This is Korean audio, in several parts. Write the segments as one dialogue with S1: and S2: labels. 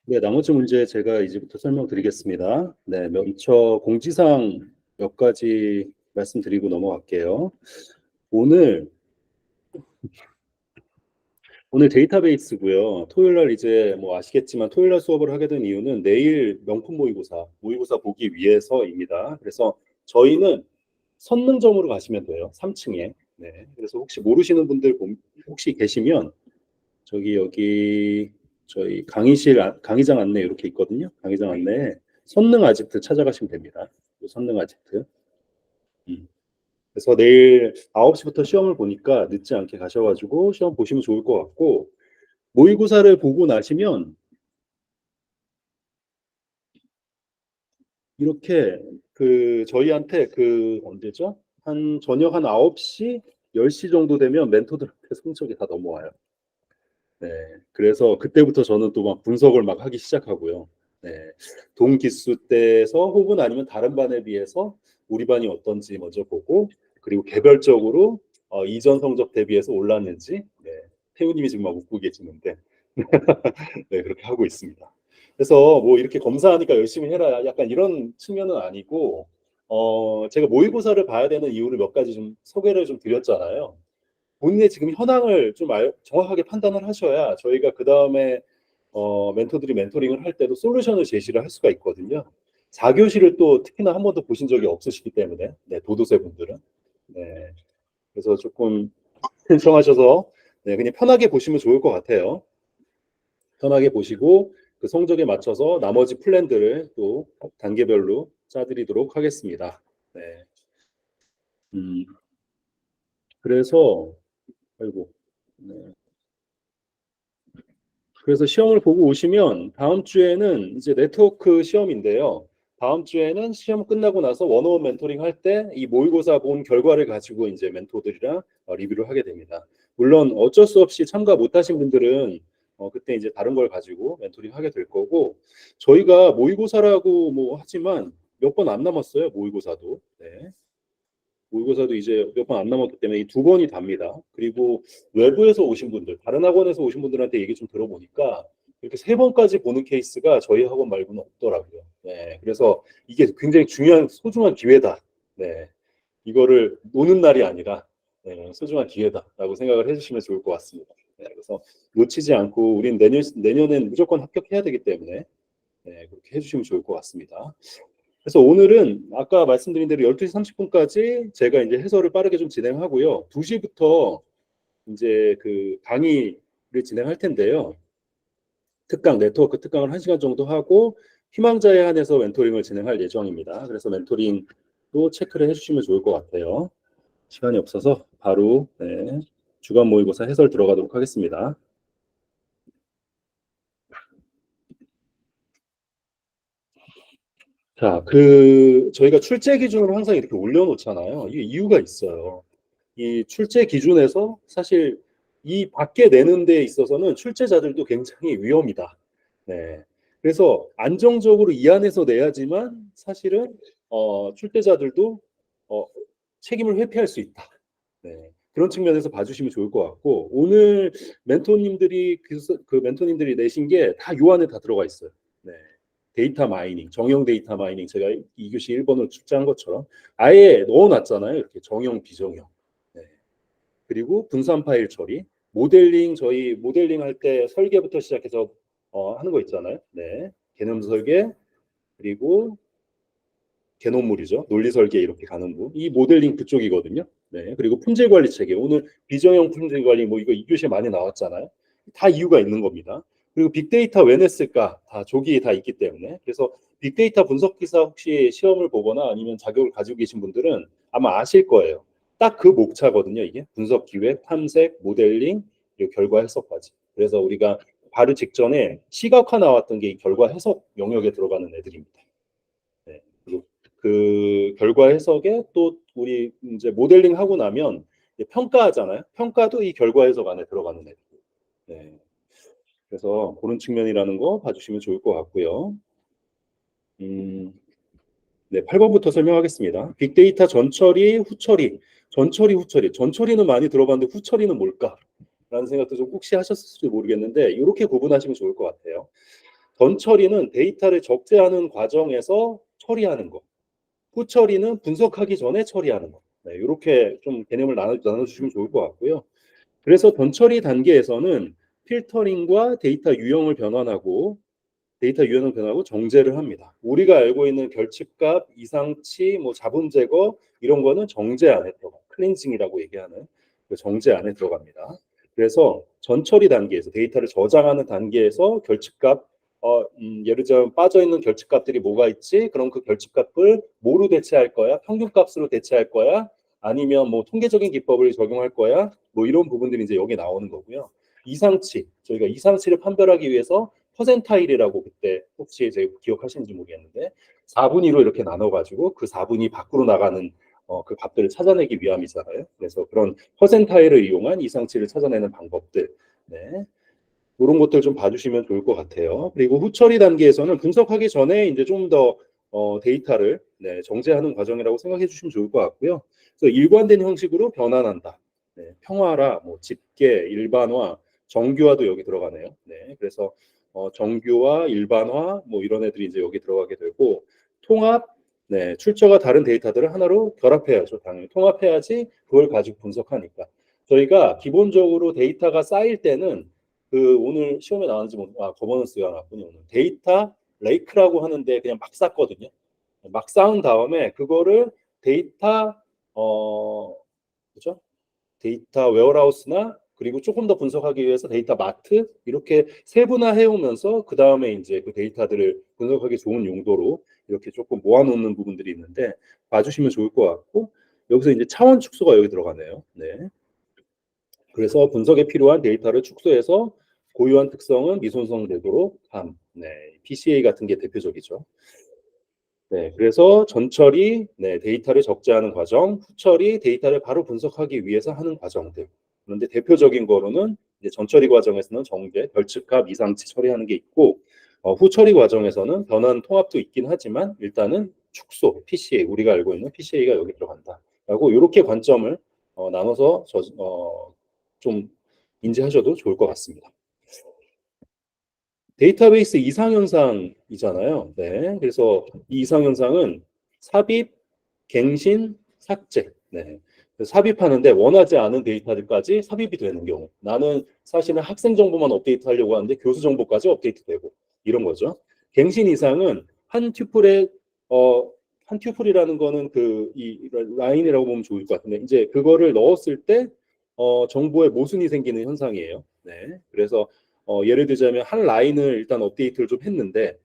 S1: 네, 나머지 문제 제가 이제부터 설명드리겠습니다. 네, 먼저 공지사항 몇 가지 말씀드리고 넘어갈게요. 오늘 오늘 데이터베이스고요. 토요일 날 이제 뭐 아시겠지만 토요일 날 수업을 하게 된 이유는 내일 명품 모의고사 보기 위해서입니다. 그래서 저희는 선능점으로 가시면 돼요. 3층에. 네. 그래서 혹시 모르시는 분들 혹시 계시면 여기 저희 강의장 안내 이렇게 있거든요. 강의장 안내 선능 아지트 찾아가시면 됩니다. 선능 아지트. 그래서 내일 9시부터 시험을 보니까 늦지 않게 가셔가지고 시험 보시면 좋을 것 같고, 모의고사를 보고 나시면 이렇게 저희한테 언제죠? 저녁 한 9시, 10시 정도 되면 멘토들한테 성적이 다 넘어와요. 네. 그래서 그때부터 저는 또 막 분석을 막 하기 시작하고요. 네. 동기수 때에서 혹은 아니면 다른 반에 비해서 우리 반이 어떤지 먼저 보고, 그리고 개별적으로 이전 성적 대비해서 올랐는지, 네. 태우님이 지금 막 웃고 계시는데, 네, 그렇게 하고 있습니다. 그래서 뭐 이렇게 검사하니까 열심히 해라 약간 이런 측면은 아니고, 제가 모의고사를 봐야 되는 이유를 몇 가지 좀 소개를 좀 드렸잖아요. 본인의 지금 현황을 좀 정확하게 판단을 하셔야 저희가 그 다음에 멘토들이 멘토링을 할 때도 솔루션을 제시를 할 수가 있거든요. 4교시를 또 특히나 한 번도 보신 적이 없으시기 때문에, 네, 도도새 분들은. 네, 그래서 조금 신청하셔서 네, 그냥 편하게 보시면 좋을 것 같아요. 편하게 보시고 그 성적에 맞춰서 나머지 플랜들을 또 단계별로 짜드리도록 하겠습니다. 네. 음, 그래서 아이고. 네. 그래서 시험을 보고 오시면 다음 주에는 이제 네트워크 시험인데요. 다음 주에는 시험 끝나고 나서 원어원 멘토링 할 때 이 모의고사 본 결과를 가지고 이제 멘토들이랑 리뷰를 하게 됩니다. 물론 어쩔 수 없이 참가 못하신 분들은 그때 이제 다른 걸 가지고 멘토링 하게 될 거고, 저희가 모의고사라고 뭐 하지만 몇 번 안 남았어요. 모의고사도. 네. 모의고사도 이제 몇 번 안 남았기 때문에 이 두 번이 답니다. 그리고 외부에서 오신 분들, 다른 학원에서 오신 분들한테 얘기 좀 들어보니까 이렇게 세 번까지 보는 케이스가 저희 학원 말고는 없더라고요. 네, 그래서 이게 굉장히 중요한 소중한 기회다. 네, 이거를 노는 날이 아니라 네, 소중한 기회다라고 생각을 해주시면 좋을 것 같습니다. 네, 그래서 놓치지 않고 우린 내년엔 무조건 합격해야 되기 때문에 네, 그렇게 해주시면 좋을 것 같습니다. 그래서 오늘은 아까 말씀드린 대로 12시 30분까지 제가 이제 해설을 빠르게 좀 진행하고요. 2시부터 이제 그 강의를 진행할 텐데요. 네트워크 특강을 1시간 정도 하고 희망자에 한해서 멘토링을 진행할 예정입니다. 그래서 멘토링도 체크를 해주시면 좋을 것 같아요. 시간이 없어서 바로 네, 주간 모의고사 해설 들어가도록 하겠습니다. 자, 저희가 출제 기준을 항상 이렇게 올려놓잖아요. 이게 이유가 있어요. 이 출제 기준에서 사실 이 밖에 내는 데 있어서는 출제자들도 굉장히 위험이다. 네. 그래서 안정적으로 이 안에서 내야지만 사실은 출제자들도 어, 책임을 회피할 수 있다. 네. 그런 측면에서 봐주시면 좋을 것 같고, 오늘 멘토님들이 그 멘토님들이 내신 게 다 요 안에 다 들어가 있어요. 네. 데이터 마이닝, 정형 데이터 마이닝, 제가 2교시 1번을 출제한 것처럼 아예 넣어놨잖아요. 이렇게 정형, 비정형. 네. 그리고 분산 파일 처리, 저희 모델링 할 때 설계부터 시작해서 하는 거 있잖아요. 네. 개념 설계, 그리고 개론물이죠. 논리 설계 이렇게 가는 부. 이 모델링 그쪽이거든요. 네. 그리고 품질 관리 체계. 오늘 비정형 품질 관리 뭐 이거 2교시에 많이 나왔잖아요. 다 이유가 있는 겁니다. 그리고 빅데이터 왜 냈을까? 다 조기에 다 있기 때문에. 그래서 빅데이터 분석 기사 혹시 시험을 보거나 아니면 자격을 가지고 계신 분들은 아마 아실 거예요. 딱 그 목차거든요, 이게. 분석 기획, 탐색, 모델링, 그리고 결과 해석까지. 그래서 우리가 바로 직전에 시각화 나왔던 게 이 결과 해석 영역에 들어가는 애들입니다. 네. 그리고 그 결과 해석에 또 우리 이제 모델링 하고 나면 평가하잖아요. 평가도 이 결과 해석 안에 들어가는 애들. 네. 그래서 그런 측면이라는 거 봐주시면 좋을 것 같고요. 음, 네, 8번부터 설명하겠습니다. 빅데이터 전처리, 후처리. 전처리, 후처리. 전처리는 많이 들어봤는데 후처리는 뭘까? 라는 생각도 좀 혹시 하셨을지 모르겠는데 이렇게 구분하시면 좋을 것 같아요. 전처리는 데이터를 적재하는 과정에서 처리하는 거. 후처리는 분석하기 전에 처리하는 거. 네, 이렇게 좀 개념을 나눠주시면 좋을 것 같고요. 그래서 전처리 단계에서는 필터링과 데이터 유형을 변화하고 정제를 합니다. 우리가 알고 있는 결집값, 이상치, 뭐 자본 제거 이런 거는 정제 안에 들어가. 클렌징이라고 얘기하는 그 정제 안에 들어갑니다. 그래서 전처리 단계에서 데이터를 저장하는 단계에서 결집값 예를 들면 빠져 있는 결집값들이 뭐가 있지? 그럼 그 결집값을 뭐로 대체할 거야? 평균값으로 대체할 거야? 아니면 뭐 통계적인 기법을 적용할 거야? 뭐 이런 부분들이 이제 여기 나오는 거고요. 이상치, 저희가 이상치를 판별하기 위해서 퍼센타일이라고 그때 혹시 이제 기억하시는지 모르겠는데 4분위로 이렇게 나눠가지고 그 4분위 밖으로 나가는 그 값들을 찾아내기 위함이잖아요. 그래서 그런 퍼센타일을 이용한 이상치를 찾아내는 방법들, 네, 이런 것들 좀 봐주시면 좋을 것 같아요. 그리고 후처리 단계에서는 분석하기 전에 이제 좀 더 데이터를 네, 정제하는 과정이라고 생각해 주시면 좋을 것 같고요. 그래서 일관된 형식으로 변환한다. 네, 평화라, 뭐 집계, 일반화, 정규화도 여기 들어가네요. 네, 그래서 정규화, 일반화, 뭐 이런 애들이 이제 여기 들어가게 되고 통합, 네, 출처가 다른 데이터들을 하나로 결합해야죠. 당연히 통합해야지 그걸 가지고 분석하니까. 저희가 기본적으로 데이터가 쌓일 때는 그 오늘 시험에 나왔는지 거버넌스가 나왔군요. 오늘 데이터 레이크라고 하는데 그냥 막 쌓거든요. 막 쌓은 다음에 그거를 데이터 그죠? 데이터 웨어하우스나 그리고 조금 더 분석하기 위해서 데이터 마트 이렇게 세분화해 오면서 그 다음에 이제 그 데이터들을 분석하기 좋은 용도로 이렇게 조금 모아놓는 부분들이 있는데 봐주시면 좋을 것 같고 여기서 이제 차원 축소가 여기 들어가네요. 네. 그래서 분석에 필요한 데이터를 축소해서 고유한 특성은 미손성되도록 함. 네, PCA 같은 게 대표적이죠. 네, 그래서 전처리, 네, 데이터를 적재하는 과정, 후처리, 데이터를 바로 분석하기 위해서 하는 과정들. 그런데 대표적인 거로는 이제 전처리 과정에서는 정제, 결집값, 이상치 처리하는 게 있고, 후처리 과정에서는 변환 통합도 있긴 하지만 일단은 축소, PCA, 우리가 알고 있는 PCA가 여기 들어간다. 라고 이렇게 관점을 나눠서 좀 인지하셔도 좋을 것 같습니다. 데이터베이스 이상현상이잖아요. 네. 그래서 이 이상현상은 삽입, 갱신, 삭제. 네. 삽입하는데 원하지 않은 데이터들까지 삽입이 되는 경우. 나는 사실은 학생 정보만 업데이트 하려고 하는데 교수 정보까지 업데이트되고 이런 거죠. 갱신 이상은 어, 한 튜플이라는 거는 그 이 라인이라고 보면 좋을 것 같은데 이제 그거를 넣었을 때 정보에 모순이 생기는 현상이에요. 네. 그래서 예를 들자면 한 라인을 일단 업데이트를 좀 했는데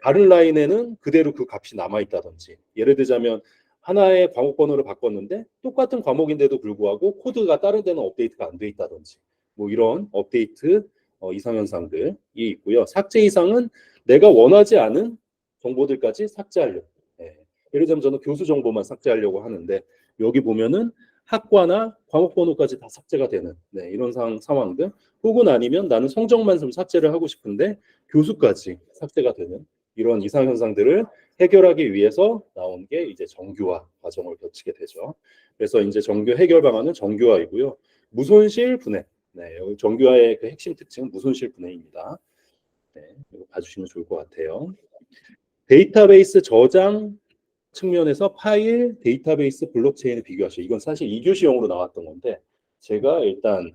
S1: 다른 라인에는 그대로 그 값이 남아 있다든지 예를 들자면 하나의 과목 번호를 바꿨는데 똑같은 과목인데도 불구하고 코드가 다른 데는 업데이트가 안 돼 있다든지 뭐 이런 업데이트 이상 현상들이 있고요. 삭제 이상은 내가 원하지 않은 정보들까지 삭제하려고. 예. 예를 들자면 저는 교수 정보만 삭제하려고 하는데 여기 보면은 학과나 과목 번호까지 다 삭제가 되는 네, 이런 상황들 혹은 아니면 나는 성적만 좀 삭제를 하고 싶은데 교수까지 삭제가 되는 이런 이상 현상들을 해결하기 위해서 나온 게 이제 정규화 과정을 거치게 되죠. 그래서 이제 정규 해결 방안은 정규화이고요. 무손실 분해. 네, 여기 정규화의 그 핵심 특징은 무손실 분해입니다. 네, 이거 봐주시면 좋을 것 같아요. 데이터베이스 저장 측면에서 파일, 데이터베이스, 블록체인을 비교하시죠. 이건 사실 2교시형으로 나왔던 건데 제가 일단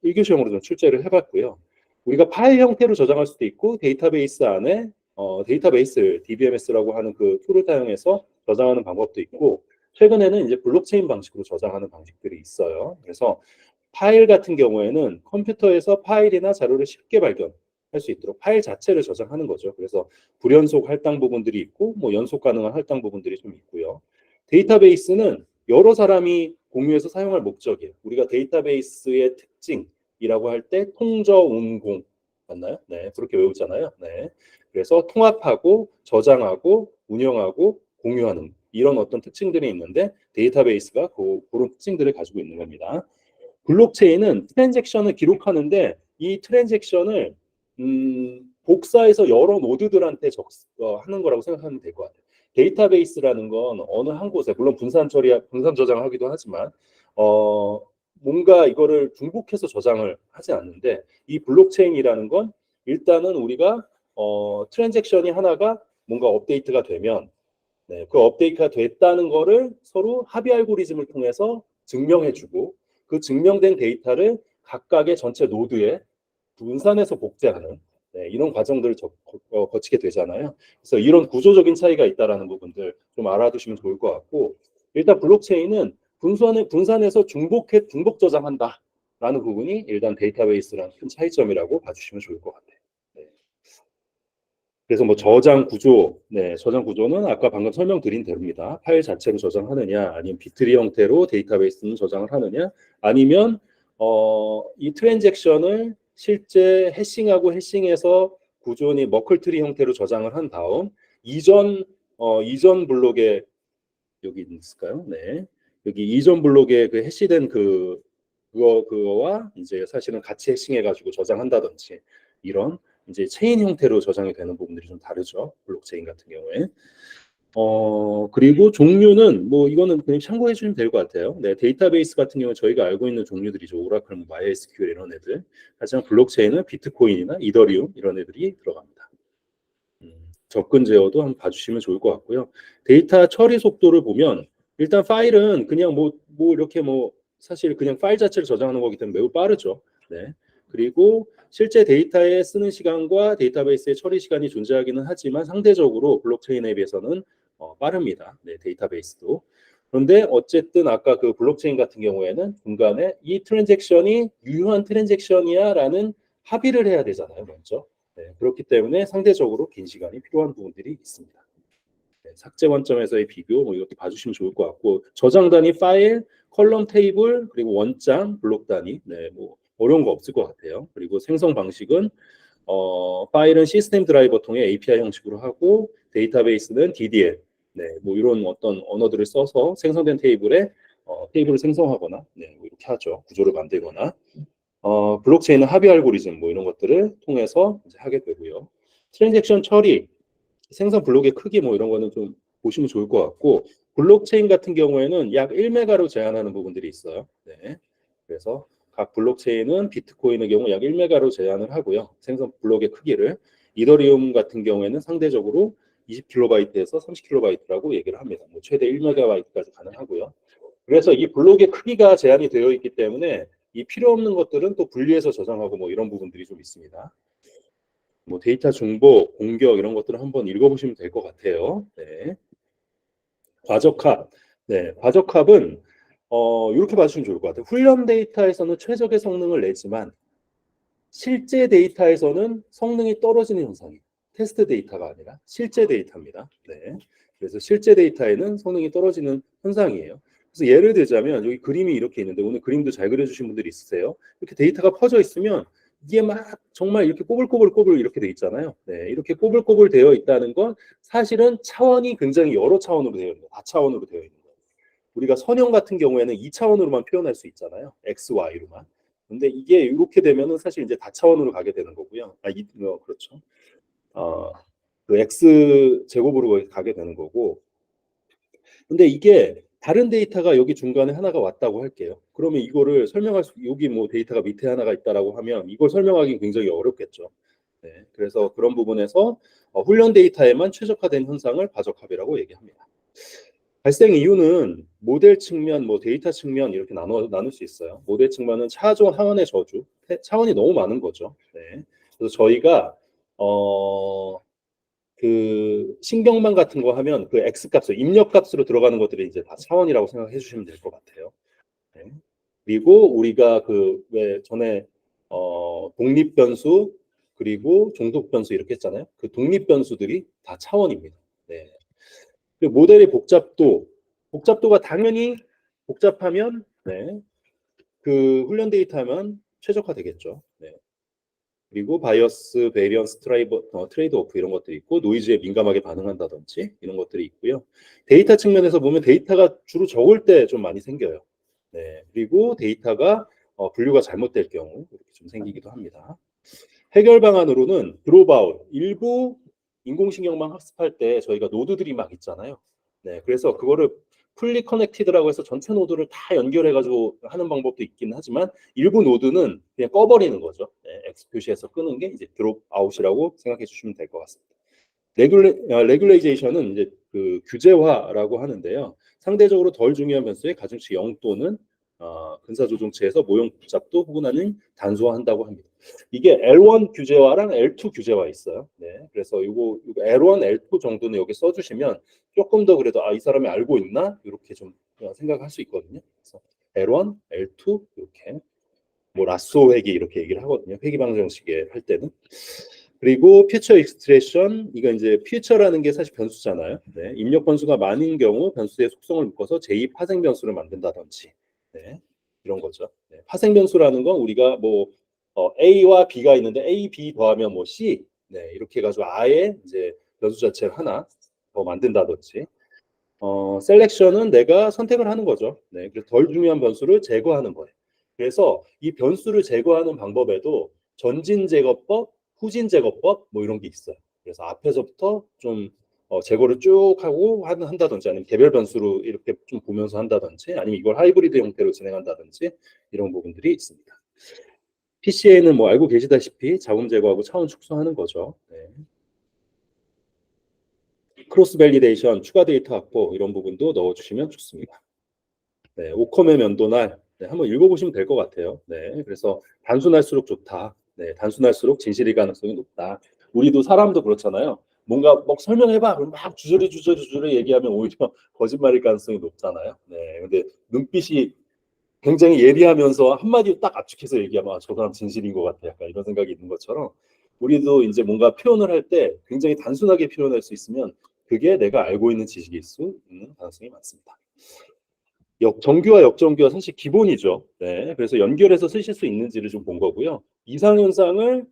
S1: 1교시형으로 좀 출제를 해봤고요. 우리가 파일 형태로 저장할 수도 있고 데이터베이스 안에 데이터베이스 DBMS라고 하는 그 툴을 사용해서 저장하는 방법도 있고 최근에는 이제 블록체인 방식으로 저장하는 방식들이 있어요. 그래서 파일 같은 경우에는 컴퓨터에서 파일이나 자료를 쉽게 발견할 수 있도록 파일 자체를 저장하는 거죠. 그래서 불연속 할당 부분들이 있고 뭐 연속 가능한 할당 부분들이 좀 있고요. 데이터베이스는 여러 사람이 공유해서 사용할 목적이에요. 우리가 데이터베이스의 특징이라고 할 때 통저 운공 맞나요? 네, 그렇게 외우잖아요. 네. 그래서 통합하고 저장하고 운영하고 공유하는 이런 어떤 특징들이 있는데 데이터베이스가 그런 특징들을 가지고 있는 겁니다. 블록체인은 트랜잭션을 기록하는데 이 트랜잭션을 복사해서 여러 노드들한테 하는 거라고 생각하면 될 것 같아요. 데이터베이스라는 건 어느 한 곳에 물론 분산 저장하기도 하지만 뭔가 이거를 중복해서 저장을 하지 않는데 이 블록체인이라는 건 일단은 우리가 트랜잭션이 하나가 뭔가 업데이트가 되면 네, 그 업데이트가 됐다는 거를 서로 합의 알고리즘을 통해서 증명해주고 그 증명된 데이터를 각각의 전체 노드에 분산해서 복제하는 네, 이런 과정들을 거치게 되잖아요. 그래서 이런 구조적인 차이가 있다라는 부분들 좀 알아두시면 좋을 것 같고 일단 블록체인은 분산해서 중복 저장한다라는 부분이 일단 데이터베이스라는 큰 차이점이라고 봐주시면 좋을 것 같아요. 네. 그래서 뭐 저장 구조, 네, 저장 구조는 아까 방금 설명드린 대로입니다. 파일 자체로 저장하느냐, 아니면 비트리 형태로 데이터베이스는 저장을 하느냐, 아니면 이 트랜잭션을 실제 해싱하고 해싱해서 구조니 머클트리 형태로 저장을 한 다음 이전 블록에 여기 있을까요? 네, 여기 이전 블록에 그 해시된 그거와 이제 사실은 같이 해싱해가지고 저장한다든지 이런 이제 체인 형태로 저장이 되는 부분들이 좀 다르죠. 블록체인 같은 경우에. 그리고 종류는 뭐 이거는 그냥 참고해 주시면 될 것 같아요. 네, 데이터베이스 같은 경우는 저희가 알고 있는 종류들이죠. 오라클, 뭐 MySQL 이런 애들. 하지만 블록체인은 비트코인이나 이더리움 이런 애들이 들어갑니다. 접근 제어도 한번 봐주시면 좋을 것 같고요. 데이터 처리 속도를 보면 일단 파일은 그냥 뭐 이렇게 뭐 사실 그냥 파일 자체를 저장하는 거기 때문에 매우 빠르죠. 네. 그리고 실제 데이터에 쓰는 시간과 데이터베이스의 처리 시간이 존재하기는 하지만 상대적으로 블록체인에 비해서는 빠릅니다. 네, 데이터베이스도. 그런데 어쨌든 아까 그 블록체인 같은 경우에는 중간에 이 트랜잭션이 유효한 트랜잭션이야라는 합의를 해야 되잖아요, 먼저. 네, 그렇기 때문에 상대적으로 긴 시간이 필요한 부분들이 있습니다. 네, 삭제 관점에서의 비교 뭐 이렇게 봐주시면 좋을 것 같고 저장 단위 파일, 컬럼 테이블 그리고 원장, 블록 단위 네, 뭐 어려운 거 없을 것 같아요. 그리고 생성 방식은 파일은 시스템 드라이버 통해 API 형식으로 하고 데이터베이스는 DDL 네, 뭐 이런 어떤 언어들을 써서 생성된 테이블에 테이블을 생성하거나 네, 뭐 이렇게 하죠. 구조를 만들거나 블록체인은 합의 알고리즘 뭐 이런 것들을 통해서 이제 하게 되고요. 트랜잭션 처리, 생성 블록의 크기 뭐 이런 거는 좀 보시면 좋을 것 같고 블록체인 같은 경우에는 약 1메가로 제한하는 부분들이 있어요. 네. 그래서 각 블록체인은 비트코인의 경우 약 1메가로 제한을 하고요. 생성 블록의 크기를 이더리움 같은 경우에는 상대적으로 20kB에서 30kB라고 얘기를 합니다. 뭐 최대 1메가바이트까지 가능하고요. 그래서 이 블록의 크기가 제한이 되어 있기 때문에 이 필요 없는 것들은 또 분리해서 저장하고 뭐 이런 부분들이 좀 있습니다. 뭐 데이터 중복, 공격 이런 것들을 한번 읽어보시면 될 것 같아요. 네. 과적합. 네, 과적합은 이렇게 봐주시면 좋을 것 같아요. 훈련 데이터에서는 최적의 성능을 내지만 실제 데이터에서는 성능이 떨어지는 현상이에요. 테스트 데이터가 아니라 실제 데이터입니다. 네. 그래서 실제 데이터에는 성능이 떨어지는 현상이에요. 그래서 예를 들자면 여기 그림이 이렇게 있는데 오늘 그림도 잘 그려주신 분들이 있으세요. 이렇게 데이터가 퍼져 있으면 이게 막 정말 이렇게 꼬불꼬불 이렇게 돼 있잖아요. 네, 이렇게 꼬불꼬불 되어 있다는 건 사실은 차원이 굉장히 여러 차원으로 되어 있는 거예요. 다차원으로 되어 있는 거예요. 우리가 선형 같은 경우에는 2차원으로만 표현할 수 있잖아요. X, Y로만. 근데 이게 이렇게 되면은 사실 이제 다차원으로 가게 되는 거고요. 그렇죠. 어, 그 X 제곱으로 가게 되는 거고. 근데 이게 다른 데이터가 여기 중간에 하나가 왔다고 할게요. 그러면 이거를 여기 뭐 데이터가 밑에 하나가 있다라고 하면 이걸 설명하기 굉장히 어렵겠죠. 네, 그래서 그런 부분에서 훈련 데이터에만 최적화된 현상을 과적합이라고 얘기합니다. 발생 이유는 모델 측면, 뭐 데이터 측면 이렇게 나눌 수 있어요. 모델 측면은 차원 하원의 저주, 차원이 너무 많은 거죠. 네. 그래서 저희가 그 신경망 같은 거 하면 그 X 값을 입력 값으로 들어가는 것들이 이제 다 차원이라고 생각해 주시면 될 것 같아요. 네. 그리고 우리가 그 왜 전에 독립 변수 그리고 종속 변수 이렇게 했잖아요. 그 독립 변수들이 다 차원입니다. 네. 그 모델의 복잡도가 당연히 복잡하면 네, 그 훈련 데이터면 최적화되겠죠. 네. 그리고 바이어스, 베리언스, 트레이드 오프 이런 것들이 있고 노이즈에 민감하게 반응한다든지 이런 것들이 있고요. 데이터 측면에서 보면 데이터가 주로 적을 때 좀 많이 생겨요. 네. 그리고 데이터가 분류가 잘못될 경우 이렇게 좀 생기기도 합니다. 해결 방안으로는 드롭아웃 일부 인공신경망 학습할 때 저희가 노드들이 막 있잖아요. 네, 그래서 그거를 풀리 커넥티드라고 해서 전체 노드를 다 연결해가지고 하는 방법도 있긴 하지만 일부 노드는 그냥 꺼버리는 거죠. 네, X 표시해서 끄는 게 이제 드롭 아웃이라고 생각해 주시면 될 것 같습니다. 레귤레이제이션은 이제 그 규제화라고 하는데요. 상대적으로 덜 중요한 변수의 가중치 0 또는 근사조정치에서 모형 복잡도 혹은 아닌 단수화한다고 합니다. 이게 L1 규제화랑 L2 규제화 있어요. 네, 그래서 이거 L1, L2 정도는 여기 써주시면 조금 더 그래도 이 사람이 알고 있나 이렇게 좀 생각할 수 있거든요. 그래서 L1, L2 이렇게 뭐 라쏘 회기 이렇게 얘기를 하거든요. 회기 방정식에 할 때는. 그리고 퓨처 익스트레션 이거 이제 퓨처라는 게 사실 변수잖아요. 네, 입력 변수가 많은 경우 변수의 속성을 묶어서 제2 파생 변수를 만든다든지 네, 이런 거죠. 네, 파생 변수라는 건 우리가 뭐 A와 B가 있는데 A, B 더하면 뭐 C 네, 이렇게 해가지고 아예 이제 변수 자체를 하나 더 만든다든지 셀렉션은 내가 선택을 하는 거죠. 네, 그래서 덜 중요한 변수를 제거하는 거예요. 그래서 이 변수를 제거하는 방법에도 전진 제거법, 후진 제거법 뭐 이런 게 있어요. 그래서 앞에서부터 좀 제거를 쭉 하고 한다든지 아니면 개별 변수로 이렇게 좀 보면서 한다든지 아니면 이걸 하이브리드 형태로 진행한다든지 이런 부분들이 있습니다. PCA는 뭐 알고 계시다시피 잡음 제거하고 차원 축소하는 거죠. 네. 크로스 밸리데이션, 추가 데이터 확보 이런 부분도 넣어주시면 좋습니다. 네, 오컴의 면도날 네, 한번 읽어보시면 될 것 같아요. 네, 그래서 단순할수록 좋다. 네, 단순할수록 진실일 가능성이 높다. 우리도 사람도 그렇잖아요. 뭔가 막 설명해봐. 그럼 막 주저리 얘기하면 오히려 거짓말일 가능성이 높잖아요. 네, 근데 눈빛이 굉장히 예리하면서 한마디 딱 압축해서 얘기하면 저 사람 진실인 것 같아. 약간 이런 생각이 있는 것처럼 우리도 이제 뭔가 표현을 할 때 굉장히 단순하게 표현할 수 있으면 그게 내가 알고 있는 지식일 수 있는 가능성이 많습니다. 정규와 역정규가 사실 기본이죠. 네, 그래서 연결해서 쓰실 수 있는지를 좀 본 거고요. 이상현상을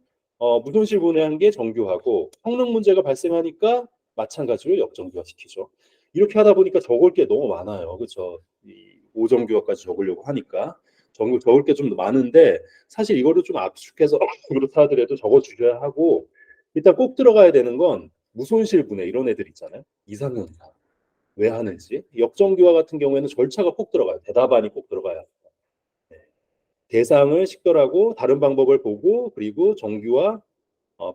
S1: 무손실 분해한 게 정규하고 성능 문제가 발생하니까 마찬가지로 역정규화 시키죠. 이렇게 하다 보니까 적을 게 너무 많아요. 그렇죠? 이 오정규화까지 적으려고 하니까 적을 게 좀 많은데 사실 이거를 좀 압축해서 그렇다 하더라도 적어 주셔야 하고 일단 꼭 들어가야 되는 건 무손실 분해 이런 애들 있잖아요. 이상현상. 왜 하는지. 역정규화 같은 경우에는 절차가 꼭 들어가요. 대답안이 꼭 들어가요. 네. 대상을 식별하고 다른 방법을 보고 그리고 정규화,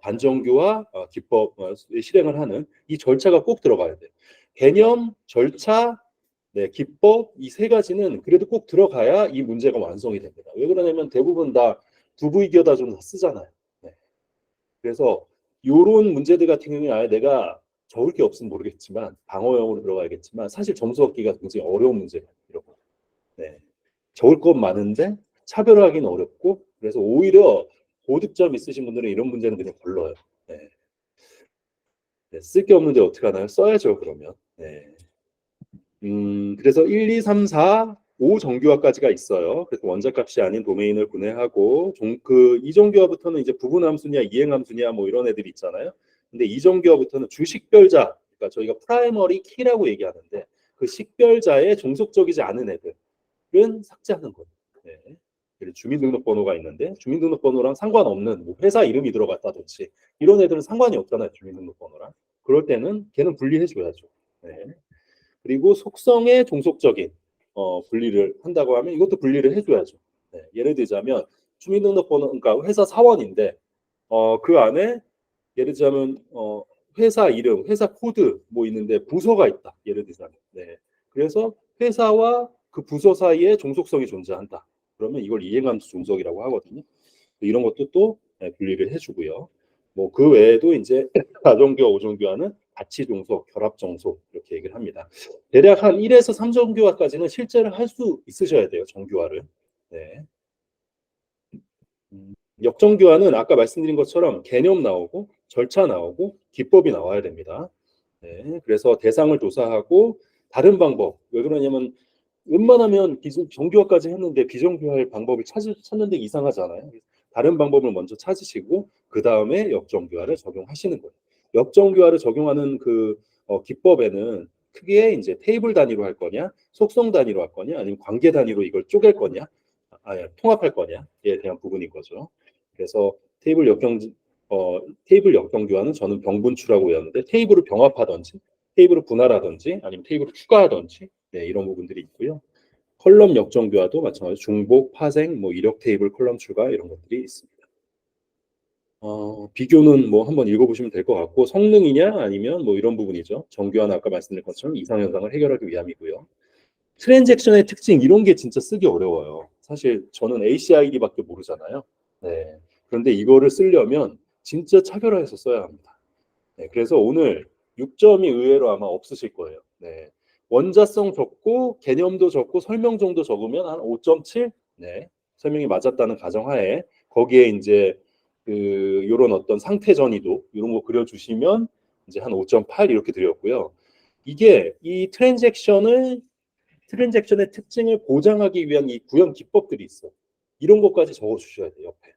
S1: 반정규화 기법 실행을 하는 이 절차가 꼭 들어가야 돼요. 개념, 절차, 네, 기법 이 세 가지는 그래도 꼭 들어가야 이 문제가 완성이 됩니다. 왜 그러냐면 대부분 다 부부이교다 좀 쓰잖아요. 네. 그래서 요런 문제들 같은 경우에 아예 내가 적을 게 없으면 모르겠지만 방어형으로 들어가야겠지만 사실 점수 얻기가 굉장히 어려운 문제가 이런 거. 네. 적을 것 많은데 차별화하기는 어렵고 그래서 오히려 고득점 있으신 분들은 이런 문제는 그냥 걸러요. 네. 네. 쓸 게 없는데 어떻게 하나요? 써야죠 그러면. 네. 그래서 1, 2, 3, 4, 5 정규화까지가 있어요. 그래서 원자값이 아닌 도메인을 분해하고 그 이정규화부터는 이제 부분함수냐 이행함수냐 뭐 이런 애들이 있잖아요. 근데 이정규화부터는 주식별자, 그러니까 저희가 프라이머리 키라고 얘기하는데 그 식별자의 종속적이지 않은 애들은 삭제하는 거예요. 네. 주민등록번호가 있는데 주민등록번호랑 상관없는 뭐 회사 이름이 들어갔다든지 이런 애들은 상관이 없잖아요. 주민등록번호랑. 그럴 때는 걔는 분리해줘야죠. 네. 그리고 속성의 종속적인 분리를 한다고 하면 이것도 분리를 해줘야죠. 네, 예를 들자면 주민등록번호 그러니까 회사 사원인데 그 안에 예를 들자면 회사 이름, 회사 코드 뭐 있는데 부서가 있다. 예를 들자면 네. 그래서 회사와 그 부서 사이에 종속성이 존재한다. 그러면 이걸 이행함수 종속이라고 하거든요. 이런 것도 또 분리를 해주고요. 뭐 그 외에도 이제 다정교와 오정교와는 같이 종속, 결합 종속 이렇게 얘기를 합니다. 대략 한 1에서 3정교화까지는 실제로 할 수 있으셔야 돼요. 정교화를. 네. 역정교화는 아까 말씀드린 것처럼 개념 나오고 절차 나오고 기법이 나와야 됩니다. 네. 그래서 대상을 조사하고 다른 방법. 왜 그러냐면 웬만하면 정교화까지 했는데 비정교화할 방법을 찾는데 이상하잖아요. 다른 방법을 먼저 찾으시고 그 다음에 역정교화를 적용하시는 거예요. 역정교화를 적용하는 그 기법에는 크게 이제 테이블 단위로 할 거냐, 속성 단위로 할 거냐, 아니면 관계 단위로 이걸 쪼갤 거냐, 통합할 거냐에 대한 부분인 거죠. 그래서 테이블 테이블 역정교환은 저는 병분출하고 외웠는데 테이블을 병합하든지 테이블을 분할하든지 아니면 테이블을 추가하든지 네, 이런 부분들이 있고요. 컬럼 역정교화도 마찬가지로 중복, 파생, 뭐 이력 테이블 컬럼 추가 이런 것들이 있습니다. 비교는 뭐 한번 읽어보시면 될 것 같고 성능이냐 아니면 뭐 이런 부분이죠. 정교화는 아까 말씀드린 것처럼 이상 현상을 해결하기 위함이고요. 트랜잭션의 특징 이런 게 진짜 쓰기 어려워요. 사실 저는 ACID밖에 모르잖아요. 네. 그런데 이거를 쓰려면 진짜 차별화해서 써야 합니다. 네. 그래서 오늘 6점이 의외로 아마 없으실 거예요. 네. 원자성 적고 개념도 적고 설명 정도 적으면 한 5.7? 네. 설명이 맞았다는 가정하에 거기에 이제 그 요런 어떤 상태 전이도 이런 거 그려주시면 이제 한 5.8 이렇게 드렸고요. 이게 이 트랜잭션의 특징을 보장하기 위한 이 구현 기법들이 있어. 이런 것까지 적어 주셔야 돼요, 옆에.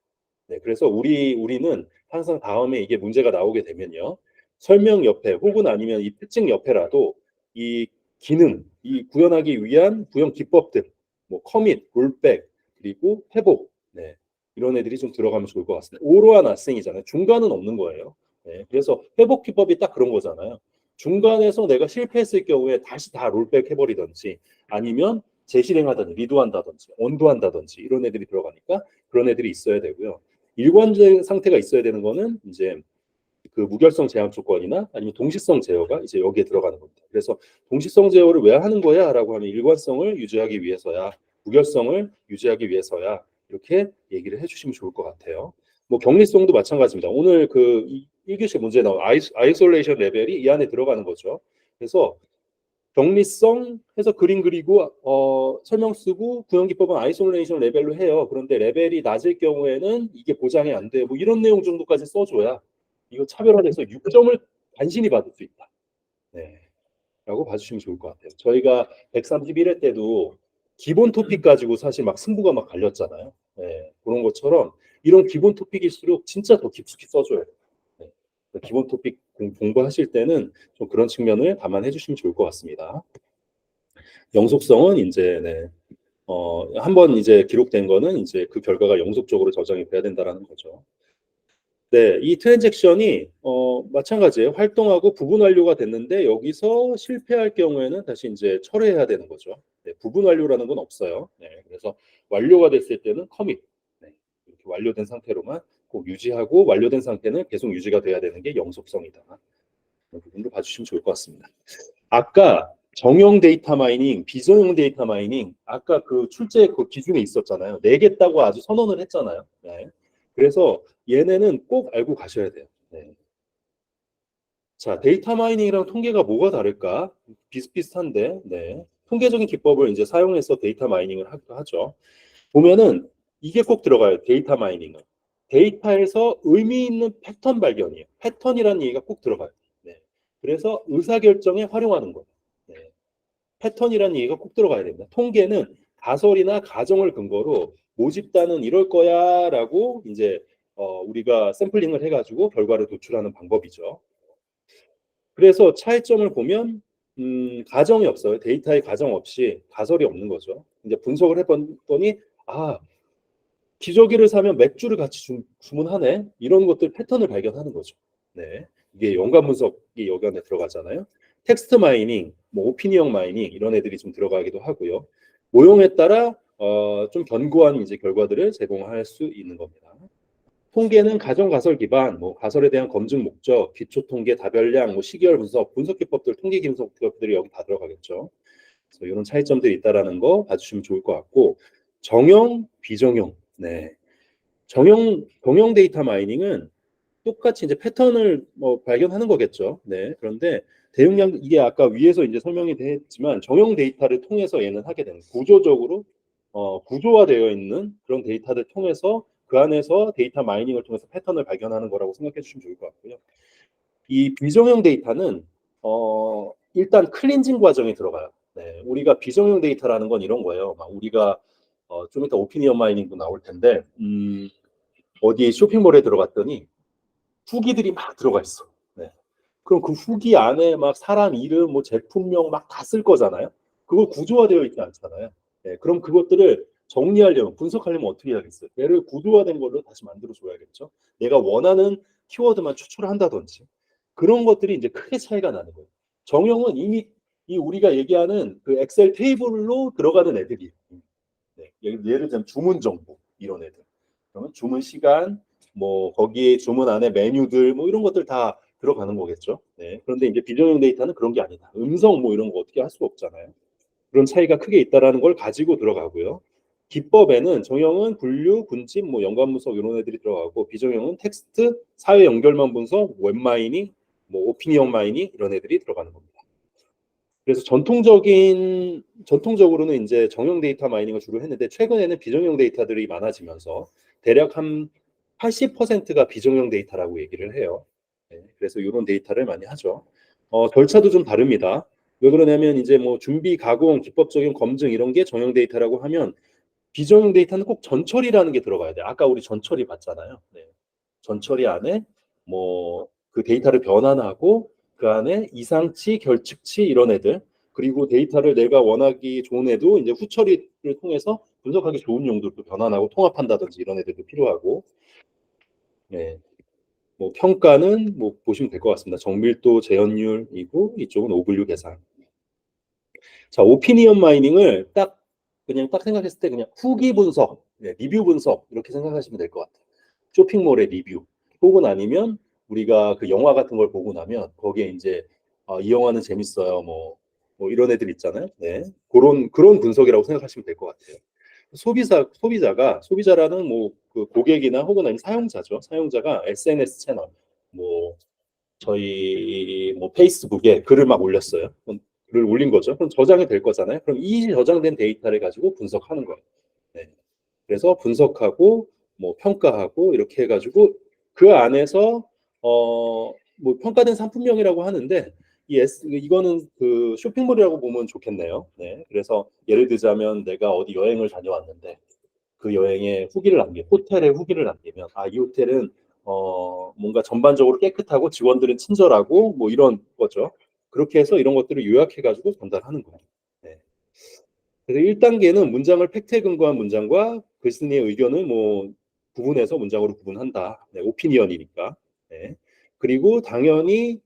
S1: 네, 그래서 우리는 항상 다음에 이게 문제가 나오게 되면요. 설명 옆에 혹은 아니면 이 특징 옆에라도 이 기능, 이 구현하기 위한 구현 기법들, 뭐 커밋, 롤백, 그리고 회복, 네, 이런 애들이 좀 들어가면 좋을 것 같습니다. 오로와 나싱이잖아요. 중간은 없는 거예요. 네, 그래서 회복 기법이 딱 그런 거잖아요. 중간에서 내가 실패했을 경우에 다시 다 롤백 해버리든지 아니면 재실행하든지 리도한다든지 언도한다든지 이런 애들이 들어가니까 그런 애들이 있어야 되고요. 일관된 상태가 있어야 되는 거는 이제 그 무결성 제한 조건이나 아니면 동시성 제어가 이제 여기에 들어가는 겁니다. 그래서 동시성 제어를 왜 하는 거야라고 하면 일관성을 유지하기 위해서야, 무결성을 유지하기 위해서야 이렇게 얘기를 해주시면 좋을 것 같아요. 뭐 격리성도 마찬가지입니다. 오늘 그 1교시 문제에 나온 아이솔레이션 레벨이 이 안에 들어가는 거죠. 그래서 격리성 해서 그림 그리고 설명 쓰고 구현 기법은 아이솔레이션 레벨로 해요. 그런데 레벨이 낮을 경우에는 이게 보장이 안 돼요. 뭐 이런 내용 정도까지 써줘야 이거 차별화돼서 6점을 간신히 받을 수 있다. 네. 라고 봐주시면 좋을 것 같아요. 저희가 131회 때도 기본 토픽 가지고 사실 막 승부가 막 갈렸잖아요. 네. 그런 것처럼 이런 기본 토픽일수록 진짜 더 깊숙이 써줘야 돼요. 네. 기본 토픽 공부하실 때는 좀 그런 측면을 감안해 주시면 좋을 것 같습니다. 영속성은 이제 네. 한번 이제 기록된 거는 이제 그 결과가 영속적으로 저장이 돼야 된다라는 거죠. 네, 이 트랜잭션이 마찬가지예요. 활동하고 부분 완료가 됐는데 여기서 실패할 경우에는 다시 이제 철회해야 되는 거죠. 네, 부분 완료라는 건 없어요. 네, 그래서 완료가 됐을 때는 커밋. 네, 이렇게 완료된 상태로만 꼭 유지하고 완료된 상태는 계속 유지가 돼야 되는 게 영속성이다. 이 부분도 봐주시면 좋을 것 같습니다. 아까 정형 데이터 마이닝, 비정형 데이터 마이닝, 아까 그 출제 그 기준에 있었잖아요. 내겠다고 아주 선언을 했잖아요. 네. 그래서 얘네는 꼭 알고 가셔야 돼요. 네. 자, 데이터 마이닝이랑 통계가 뭐가 다를까? 비슷비슷한데, 네. 통계적인 기법을 이제 사용해서 데이터 마이닝을 하죠. 보면은 이게 꼭 들어가요. 데이터 마이닝은. 데이터에서 의미 있는 패턴 발견이에요. 패턴이라는 얘기가 꼭 들어가요. 네. 그래서 의사결정에 활용하는 거예요. 네. 패턴이라는 얘기가 꼭 들어가야 됩니다. 통계는 가설이나 가정을 근거로 모집단은 이럴 거야라고 이제 우리가 샘플링을 해가지고 결과를 도출하는 방법이죠. 그래서 차이점을 보면 가정이 없어요. 데이터의 가정 없이 가설이 없는 거죠. 이제 분석을 해봤더니 아 기저귀를 사면 맥주를 같이 주문하네 이런 것들 패턴을 발견하는 거죠. 네, 이게 연관 분석이 여기 안에 들어가잖아요. 텍스트 마이닝, 뭐 오피니언 마이닝 이런 애들이 좀 들어가기도 하고요. 모형에 따라 좀 견고한 이제 결과들을 제공할 수 있는 겁니다. 통계는 가정 가설 기반, 뭐 가설에 대한 검증 목적, 기초 통계 다별량, 뭐 시계열 분석, 분석 기법들, 통계 분석 기법들이 여기 다 들어가겠죠. 그래서 이런 차이점들이 있다라는 거 봐주시면 좋을 것 같고 정형, 비정형, 네, 정형 데이터 마이닝은 똑같이 이제 패턴을 뭐 발견하는 거겠죠. 네, 그런데 대용량 이게 아까 위에서 이제 설명이 됐지만 정형 데이터를 통해서 얘는 하게 되는 구조적으로 구조화되어 있는 그런 데이터를 통해서 그 안에서 데이터 마이닝을 통해서 패턴을 발견하는 거라고 생각해 주시면 좋을 것 같고요. 이 비정형 데이터는 일단 클렌징 과정이 들어가요. 네, 우리가 비정형 데이터라는 건 이런 거예요. 막 우리가 좀 이따 오피니언 마이닝도 나올 텐데 어디 쇼핑몰에 들어갔더니 후기들이 막 들어가 있어. 네. 그럼 그 후기 안에 막 사람 이름, 뭐 제품명 막 다 쓸 거잖아요. 그거 구조화되어 있지 않잖아요. 네. 그럼 그것들을 정리하려면 분석하려면 어떻게 해야겠어요? 얘를 구조화된 걸로 다시 만들어 줘야겠죠. 내가 원하는 키워드만 추출을 한다든지 그런 것들이 이제 크게 차이가 나는 거예요. 정형은 이미 이 우리가 얘기하는 그 엑셀 테이블로 들어가는 애들이 네, 예를 들면 주문 정보 이런 애들. 그러면 주문 시간, 뭐 거기에 주문 안에 메뉴들 뭐 이런 것들 다 들어가는 거겠죠. 네. 그런데 이제 비정형 데이터는 그런 게 아니다. 음성 뭐 이런 거 어떻게 할 수가 없잖아요. 그런 차이가 크게 있다라는 걸 가지고 들어가고요. 기법에는 정형은 분류, 군집, 뭐 연관 분석 이런 애들이 들어가고 비정형은 텍스트, 사회 연결만 분석, 웹 마이닝, 뭐 오피니언 마이닝 이런 애들이 들어가는 겁니다. 그래서 전통적으로는 이제 정형 데이터 마이닝을 주로 했는데 최근에는 비정형 데이터들이 많아지면서 대략 한 80%가 비정형 데이터라고 얘기를 해요. 네, 그래서 이런 데이터를 많이 하죠. 절차도 좀 다릅니다. 왜 그러냐면 이제 뭐 준비, 가공, 기법적인 검증 이런 게 정형 데이터라고 하면 비정형 데이터는 꼭 전처리라는 게 들어가야 돼요. 아까 우리 전처리 봤잖아요. 네. 전처리 안에 뭐 그 데이터를 변환하고 그 안에 이상치, 결측치 이런 애들 그리고 데이터를 내가 원하기 좋은 애도 이제 후처리를 통해서 분석하기 좋은 용도로 변환하고 통합한다든지 이런 애들도 필요하고 네. 뭐 평가는 뭐 보시면 될 것 같습니다. 정밀도, 재현율이고 이쪽은 오분류 계산. 자, 오피니언 마이닝을 그냥 딱 생각했을 때 그냥 후기 분석, 네, 리뷰 분석 이렇게 생각하시면 될 것 같아요. 쇼핑몰의 리뷰 혹은 아니면 우리가 그 영화 같은 걸 보고 나면 거기에 이제 이 영화는 재밌어요. 뭐 이런 애들 있잖아요. 네. 그런 분석이라고 생각하시면 될 것 같아요. 소비자라는 뭐 그 고객이나 혹은 아니면 사용자죠. 사용자가 SNS 채널 뭐 저희 뭐 페이스북에 글을 막 올렸어요. 그럼 글을 올린 거죠. 그럼 저장이 될 거잖아요. 그럼 이 저장된 데이터를 가지고 분석하는 거예요. 네. 그래서 분석하고 뭐 평가하고 이렇게 해가지고 그 안에서 뭐 평가된 상품명이라고 하는데 이거는 그 쇼핑몰이라고 보면 좋겠네요. 네. 그래서 예를 들자면 내가 어디 여행을 다녀왔는데 그 여행의 후기를 호텔의 후기를 남기면 이 호텔은 뭔가 전반적으로 깨끗하고 직원들은 친절하고 뭐 이런 거죠. 그렇게 해서 이런 것들을 요약해 가지고 전달하는 거예요. 네. 그래서 1단계는 문장을 팩트에 근거한 문장과 글쓴이의 의견을 뭐 구분해서 문장으로 구분한다. 네, 오피니언이니까. 네. 그리고 당연히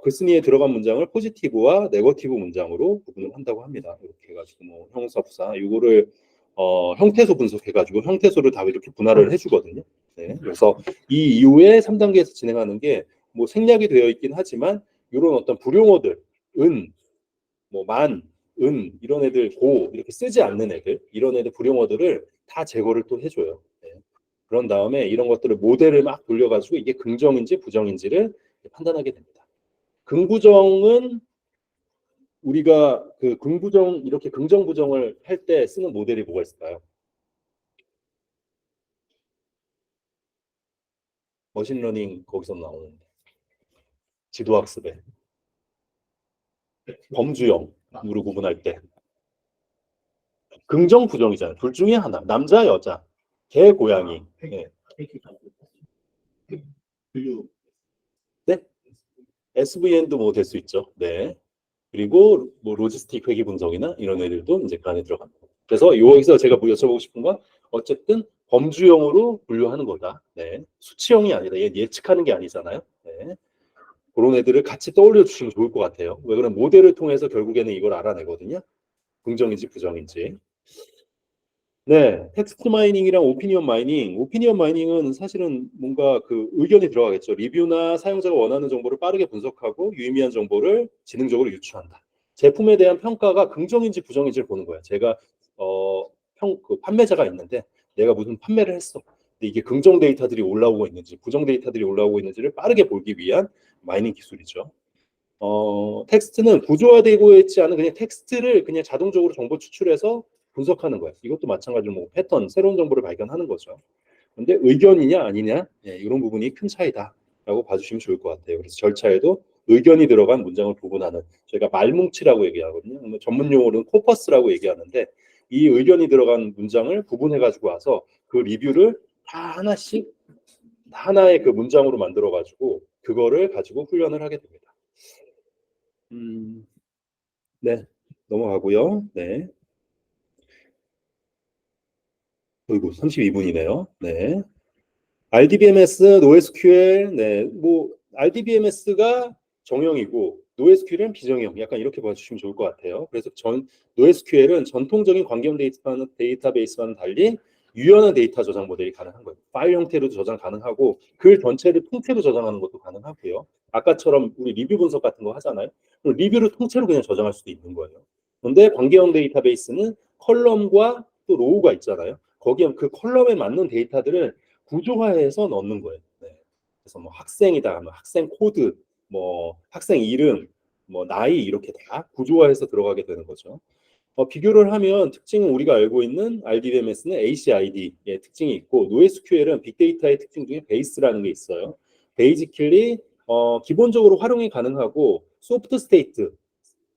S1: 글쓴이에 들어간 문장을 포지티브와 네거티브 문장으로 구분을 한다고 합니다. 이렇게 해가지고 뭐 형사, 부사 이거를 형태소 분석해가지고 형태소를 다 이렇게 분할을 해주거든요. 네. 그래서 이 이후에 3단계에서 진행하는 게 뭐 생략이 되어 있긴 하지만 이런 어떤 불용어들, 은, 뭐 만, 이런 애들 이렇게 쓰지 않는 애들 이런 애들 불용어들을 다 제거를 또 해줘요. 네. 그런 다음에 이런 것들을 모델을 막 돌려가지고 이게 긍정인지 부정인지를 판단하게 됩니다. 긍부정은 우리가 그 긍부정 이렇게 긍정 부정을 할 때 쓰는 모델이 뭐가 있을까요? 머신러닝 거기서 나오는 지도학습에 범주형으로 구분할 때 긍정 부정이잖아요. 둘 중에 하나 남자 여자 개 고양이 네. 네? SVN도 뭐 될 수 있죠. 네. 그리고 뭐 로지스틱 회계 분석이나 이런 애들도 이제 그 안에 들어갑니다. 그래서 여기서 제가 뭐 여쭤보고 싶은 건 어쨌든 범주형으로 분류하는 거다. 네. 수치형이 아니다. 예측하는 게 아니잖아요. 네. 그런 애들을 같이 떠올려 주시면 좋을 것 같아요. 왜 그러면 모델을 통해서 결국에는 이걸 알아내거든요. 긍정인지 부정인지. 네, 텍스트 마이닝이랑 오피니언 마이닝은 사실은 뭔가 그 의견이 들어가겠죠. 리뷰나 사용자가 원하는 정보를 빠르게 분석하고 유의미한 정보를 지능적으로 유추한다. 제품에 대한 평가가 긍정인지 부정인지를 보는 거예요. 제가 그 판매자가 있는데 내가 무슨 판매를 했어. 근데 이게 긍정 데이터들이 올라오고 있는지 부정 데이터들이 올라오고 있는지를 빠르게 보기 위한 마이닝 기술이죠. 텍스트는 구조화되고 있지 않은 그냥 텍스트를 그냥 자동적으로 정보 추출해서 분석하는 거예요. 이것도 마찬가지로 뭐 패턴, 새로운 정보를 발견하는 거죠. 근데 의견이냐 아니냐 예, 이런 부분이 큰 차이다라고 봐주시면 좋을 것 같아요. 그래서 절차에도 의견이 들어간 문장을 구분하는 저희가 말뭉치라고 얘기하거든요. 전문 용어로는 코퍼스라고 얘기하는데 이 의견이 들어간 문장을 구분해 가지고 와서 그 리뷰를 다 하나씩 하나의 그 문장으로 만들어 가지고 그거를 가지고 훈련을 하게 됩니다. 음, 네, 넘어가고요. 네, 그리고 32분이네요. 네, RDBMS, NoSQL, 네, 뭐 RDBMS가 정형이고 NoSQL은 비정형, 약간 이렇게 봐주시면 좋을 것 같아요. 그래서 NoSQL은 전통적인 관계형 데이터베이스와는 달리 유연한 데이터 저장 모델이 가능한 거예요. 파일 형태로도 저장 가능하고 글 전체를 통째로 저장하는 것도 가능하고요. 아까처럼 우리 리뷰 분석 같은 거 하잖아요. 리뷰를 통째로 그냥 저장할 수도 있는 거예요. 그런데 관계형 데이터베이스는 컬럼과 또 로우가 있잖아요. 거기에 그 컬럼에 맞는 데이터들을 구조화해서 넣는 거예요. 네. 그래서 뭐 학생이다, 뭐 학생 코드, 뭐 학생 이름, 뭐 나이 이렇게 다 구조화해서 들어가게 되는 거죠. 비교를 하면 특징은 우리가 알고 있는 RDBMS는 ACID의 특징이 있고 NoSQL은 빅데이터의 특징 중에 베이스라는 게 있어요. 베이지컬리 기본적으로 활용이 가능하고 소프트 스테이트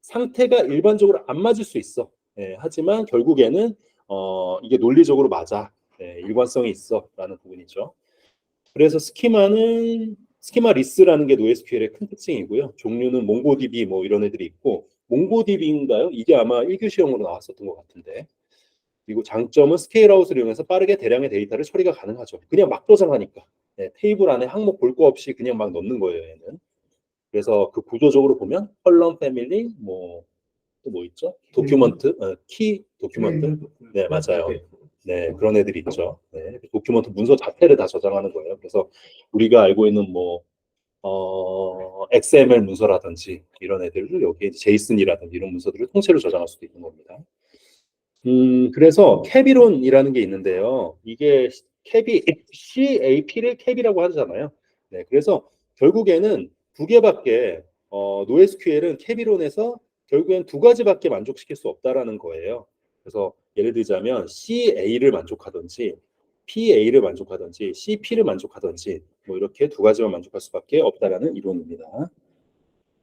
S1: 상태가 일반적으로 안 맞을 수 있어. 하지만 결국에는 이게 논리적으로 맞아. 일관성이 있어라는 부분이죠. 그래서 스키마 리스라는 게 NoSQL의 큰 특징이고요. 종류는 몽고DB 뭐 이런 애들이 있고 몽고DB인가요? 이게 아마 1교 시험으로 나왔었던 것 같은데. 그리고 장점은 스케일아웃을 이용해서 빠르게 대량의 데이터를 처리가 가능하죠. 그냥 막 저장하니까. 테이블 안에 항목 볼 거 없이 그냥 막 넣는 거예요, 얘는. 그래서 그 구조적으로 보면 컬럼 패밀리 뭐 또 뭐 있죠? 도큐먼트, 키 도큐먼트. 네, 맞아요. 네, 그런 애들이 있죠. 네, 도큐먼트 문서 자체를 다 저장하는 거예요. 그래서 우리가 알고 있는 뭐 XML 문서라든지 이런 애들을 여기에 제이슨이라든지 이런 문서들을 통째로 저장할 수도 있는 겁니다. 그래서 캡이론이라는 게 있는데요. 이게 캡이 CAP를 캡이라고 하잖아요. 네, 그래서 결국에는 두 개밖에 NoSQL은 캡이론에서 결국엔 두 가지밖에 만족시킬 수 없다라는 거예요. 그래서 예를 들자면 CA를 만족하든지 PA를 만족하든지 CP를 만족하든지 뭐 이렇게 두 가지만 만족할 수밖에 없다라는 이론입니다.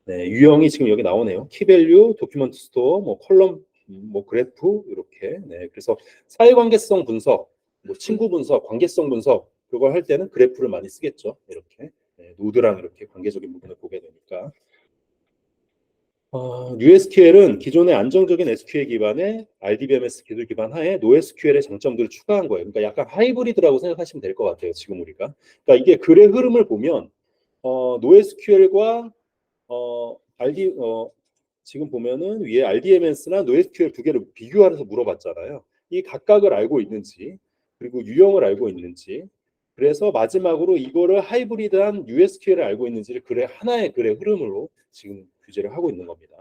S1: 네, 유형이 지금 여기 나오네요. 키밸류, 도큐먼트 스토어, 뭐 컬럼, 뭐 그래프 이렇게. 네, 그래서 사회관계성 분석, 뭐 친구 분석, 관계성 분석 그걸 할 때는 그래프를 많이 쓰겠죠. 이렇게 노드랑 이렇게 관계적인 부분을 보게 되니까. NoSQL은 기존의 안정적인 SQL 기반의 RDBMS 기술 기반 하에 NoSQL의 장점들을 추가한 거예요. 그러니까 약간 하이브리드라고 생각하시면 될 것 같아요. 지금 우리가. 그러니까 이게 글의 흐름을 보면 NoSQL과 지금 보면은 위에 RDMS나 NoSQL 두 개를 비교해서 물어봤잖아요. 이 각각을 알고 있는지, 그리고 유형을 알고 있는지, 그래서 마지막으로 이거를 하이브리드한 USQL을 알고 있는지를 하나의 글의 흐름으로 지금 규제를 하고 있는 겁니다.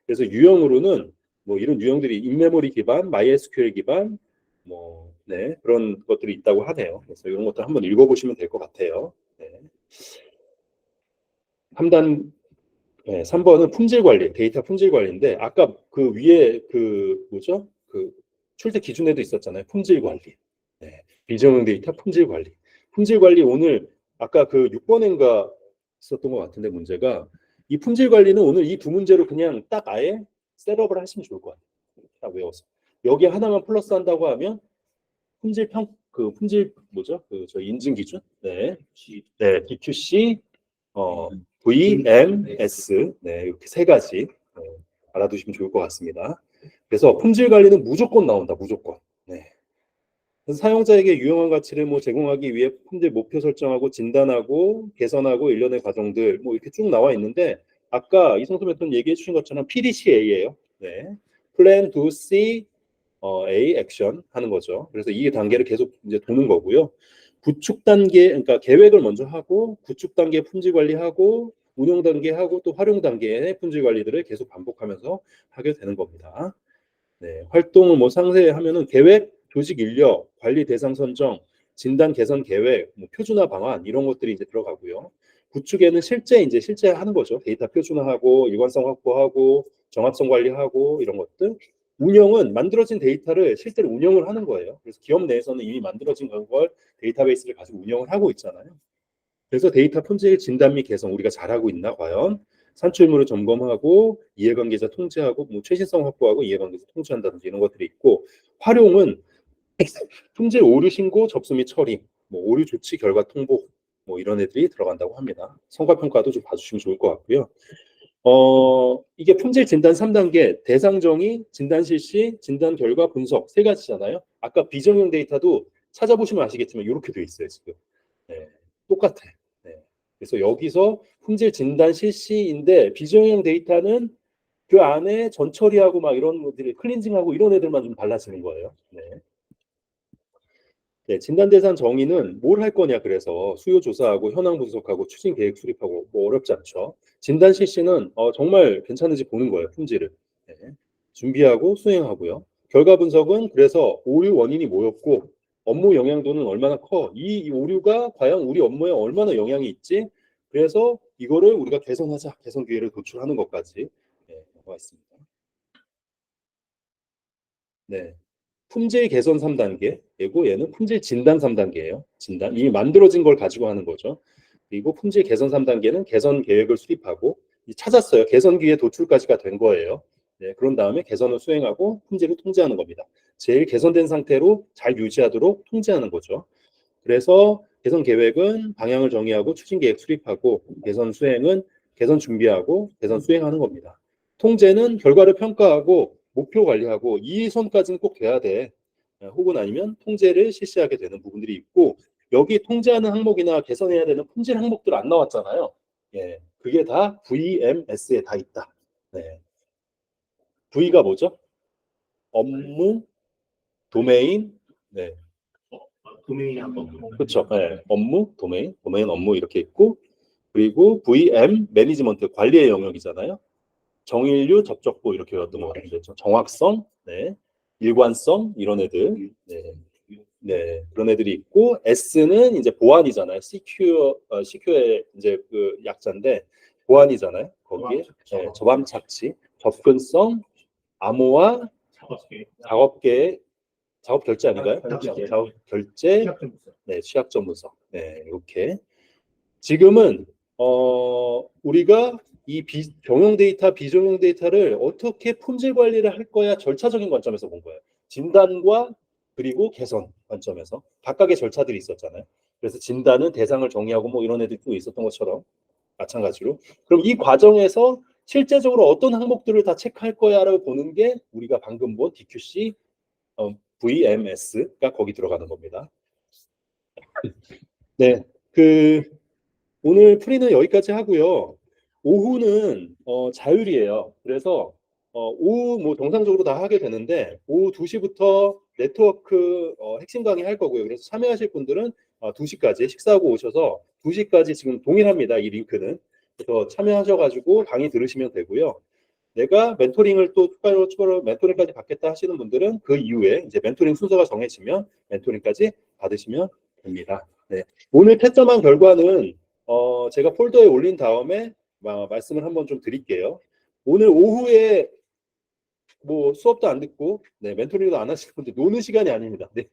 S1: 그래서 유형으로는 뭐 이런 유형들이 인메모리 기반, MySQL 기반, 뭐 그런 것들이 있다고 하네요. 그래서 이런 것들 한번 읽어보시면 될 것 같아요. 네. 3단 3번은 품질 관리, 데이터 품질 관리인데 아까 그 위에 그 뭐죠? 그 출제 기준에도 있었잖아요. 품질 관리. 네, 비정형 데이터 품질 관리. 품질 관리 오늘 아까 그 6번인가 있었던 것 같은데 문제가 이 품질 관리는 오늘 이 두 문제로 그냥 딱 아예 셋업을 하시면 좋을 것 같아요. 딱 외워서. 여기 하나만 플러스 한다고 하면 그 품질 뭐죠? 그 저 인증 기준? 네. 네, DQC VMS 네, 이렇게 세 가지 알아두시면 좋을 것 같습니다. 그래서 품질 관리는 무조건 나온다, 무조건. 네. 그래서 사용자에게 유용한 가치를 뭐 제공하기 위해 품질 목표 설정하고 진단하고 개선하고 일련의 과정들 뭐 이렇게 쭉 나와 있는데 아까 이성수 멘토님 얘기해 주신 것처럼 PDCA예요. 네. Plan, Do, See, A, Action 하는 거죠. 그래서 이 단계를 계속 이제 도는 거고요. 구축 단계, 그러니까 계획을 먼저 하고 구축 단계 품질 관리하고 운영 단계 하고 또 활용 단계의 품질 관리들을 계속 반복하면서 하게 되는 겁니다. 네, 활동을 뭐 상세하면은 계획, 조직 인력, 관리 대상 선정, 진단 개선 계획, 뭐 표준화 방안 이런 것들이 이제 들어가고요. 구축에는 실제 하는 거죠. 데이터 표준화하고 일관성 확보하고 정합성 관리하고 이런 것들. 운영은 만들어진 데이터를 실제로 운영을 하는 거예요. 그래서 기업 내에서는 이미 만들어진 걸 데이터베이스를 가지고 운영을 하고 있잖아요. 그래서 데이터 품질 진단 및 개선 우리가 잘하고 있나 과연 산출물을 점검하고 이해관계자 통제하고 뭐 최신성 확보하고 이해관계자 통제한다든지 이런 것들이 있고 활용은 품질 오류 신고 접수 및 처리 뭐 오류 조치 결과 통보 뭐 이런 애들이 들어간다고 합니다. 성과 평가도 좀 봐주시면 좋을 것 같고요. 이게 품질 진단 3단계 대상 정의, 진단 실시, 진단 결과 분석 세 가지잖아요. 아까 비정형 데이터도 찾아보시면 아시겠지만 이렇게 돼 있어요 지금. 네, 똑같아. 네. 그래서 여기서 품질 진단 실시인데 비정형 데이터는 그 안에 전처리하고 막 이런 것들이 클린징하고 이런 애들만 좀 달라지는 거예요. 네. 네, 진단 대상 정의는 뭘 할 거냐 그래서 수요 조사하고 현황 분석하고 추진 계획 수립하고 뭐 어렵지 않죠. 진단 실시는 정말 괜찮은지 보는 거예요. 품질을. 네. 준비하고 수행하고요. 결과 분석은 그래서 오류 원인이 뭐였고 업무 영향도는 얼마나 커. 이 오류가 과연 우리 업무에 얼마나 영향이 있지? 그래서 이거를 우리가 개선하자. 개선 기회를 도출하는 것까지 나와 있습니다. 네. 품질 개선 3단계, 그리고 얘는 품질 진단 3단계예요. 진단. 이미 만들어진 걸 가지고 하는 거죠. 그리고 품질 개선 3단계는 개선 계획을 수립하고 찾았어요. 개선 기회 도출까지가 된 거예요. 네, 그런 다음에 개선을 수행하고 품질을 통제하는 겁니다. 제일 개선된 상태로 잘 유지하도록 통제하는 거죠. 그래서 개선 계획은 방향을 정의하고 추진 계획 수립하고 개선 수행은 개선 준비하고 개선 수행하는 겁니다. 통제는 결과를 평가하고 목표 관리하고 이 선까지는 꼭 돼야 돼. 혹은 아니면 통제를 실시하게 되는 부분들이 있고 여기 통제하는 항목이나 개선해야 되는 품질 항목들 안 나왔잖아요. 예, 그게 다 VMS에 다 있다. 네. V가 뭐죠? 업무, 도메인, 네,
S2: 도메인이 한 번.
S1: 그렇죠. 네. 업무, 도메인, 업무 이렇게 있고 그리고 VM 매니지먼트 관리의 영역이잖아요. 정인류, 접촉부 이렇게 어떤 거 같은데 정확성, 네, 일관성 이런 애들, 네, 네 그런 애들이 있고 S는 이제 보안이잖아요. CQ의 이제 그 약자인데 보안이잖아요. 거기에 네, 저밤 착취, 접근성, 암호화, 작업계 작업 결제 아닌가요? 작업 결제, 네, 취약점 분석, 네 이렇게 지금은 우리가 이 병용 데이터, 비정용 데이터를 어떻게 품질 관리를 할 거야 절차적인 관점에서 본 거예요. 진단과 그리고 개선 관점에서 각각의 절차들이 있었잖아요. 그래서 진단은 대상을 정의하고 뭐 이런 애들도 있었던 것처럼 마찬가지로. 그럼 이 과정에서 실제적으로 어떤 항목들을 다 체크할 거야라고 보는 게 우리가 방금 본 DQC, VMS가 거기 들어가는 겁니다. 네, 오늘 프리는 여기까지 하고요. 오후는 자율이에요. 그래서 오후 뭐 정상적으로 다 하게 되는데 오후 2시부터 네트워크 핵심 강의 할 거고요. 그래서 참여하실 분들은 2시까지 식사하고 오셔서 2시까지 지금 동일합니다. 이 링크는. 그래서 참여하셔가지고 강의 들으시면 되고요. 내가 멘토링을 또 추가로 멘토링까지 받겠다 하시는 분들은 그 이후에 이제 멘토링 순서가 정해지면 멘토링까지 받으시면 됩니다. 네. 오늘 채점한 결과는 제가 폴더에 올린 다음에 말씀을 한번 좀 드릴게요. 오늘 오후에 뭐 수업도 안 듣고 네, 멘토링도 안 하시는 분들 노는 시간이 아닙니다. 네.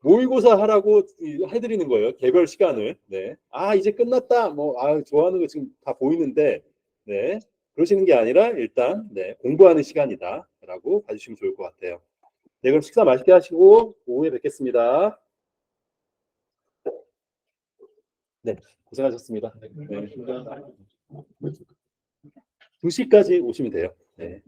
S1: 모의고사 하라고 해드리는 거예요. 개별 시간을. 네. 아 이제 끝났다. 뭐 좋아하는 거 지금 다 보이는데 네. 그러시는 게 아니라 일단 네, 공부하는 시간이다라고 봐주시면 좋을 것 같아요. 네, 그럼 식사 맛있게 하시고 오후에 뵙겠습니다. 네, 고생하셨습니다. 네. 2시까지 오시면 돼요. 네.